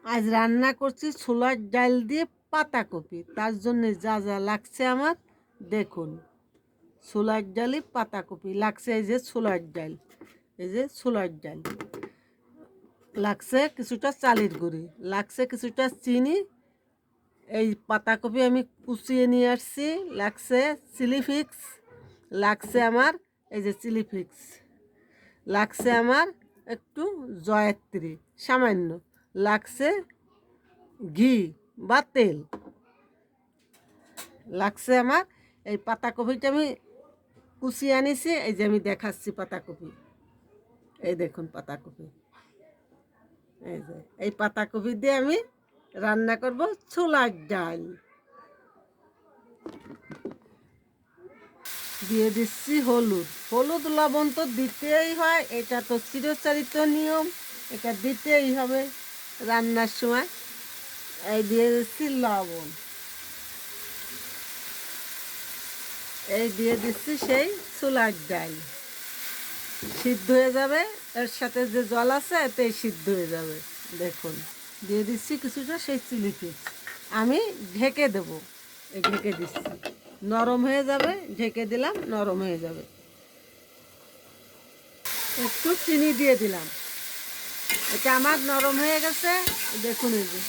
আজ রান্না করছি ছোলার ডাল দিয়ে পাতাকপি। তার জন্য যা যা লাগছে আমার দেখুন। ছোলার ডালে পাতাকপি লাগছে, এই যে ছোলার ডাল, এই যে ছোলার ডাল লাগছে, কিছুটা চালের গুঁড়ি লাগছে, কিছুটা চিনি, এই পাতাকপি আমি কুচিয়ে নিয়ে আসছি, লাগছে চিলি ফ্লেক্স, লাগছে আমার এই যে চিলি ফ্লেক্স, লাগছে আমার একটু জয়ত্রী সামান্য, লাগছে ঘি বা তেল, লাগছে আমার এই পাতাকপিটা আমি কুচিয়ে আনিছি, এই যে আমি দেখাচ্ছি পাতাকপি, এই দেখুন পাতাকপি, এই যে এই পাতাকপি দিয়ে আমি রান্না করব ছোলার ডাল। দিয়ে দিচ্ছি হলুদ, হলুদ লবণ তো দিতেই হয়, এটা তো চিরচারিত নিয়ম, এটা দিতেই হবে রান্নার সময়। এই দিয়ে দিচ্ছি লবণ, এই দিয়ে দিচ্ছি সেই ছোলার ডাল, সিদ্ধ হয়ে যাবে, এর সাথে যে জল আছে এতেই সিদ্ধ হয়ে যাবে। দেখুন দিয়ে দিচ্ছি কিছুটা সেই চিলি ফ্লেক্স, আমি ঢেকে দেবো, এই ঢেকে দিচ্ছি, নরম হয়ে যাবে, ঢেকে দিলাম, নরম হয়ে যাবে। একটু চিনি দিয়ে দিলাম, এটা আমার নরম হয়ে গেছে, দেখুন এই যে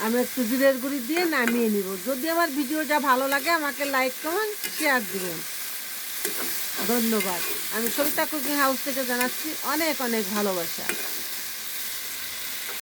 আমি একটু জিরের গুঁড়ি দিয়ে নামিয়ে নিব। যদি আমার ভিডিওটা ভালো লাগে আমাকে লাইক কমেন্ট শেয়ার দিবেন, ধন্যবাদ। আমি সবিতা কুকিং হাউস থেকে জানাচ্ছি অনেক অনেক ভালোবাসা।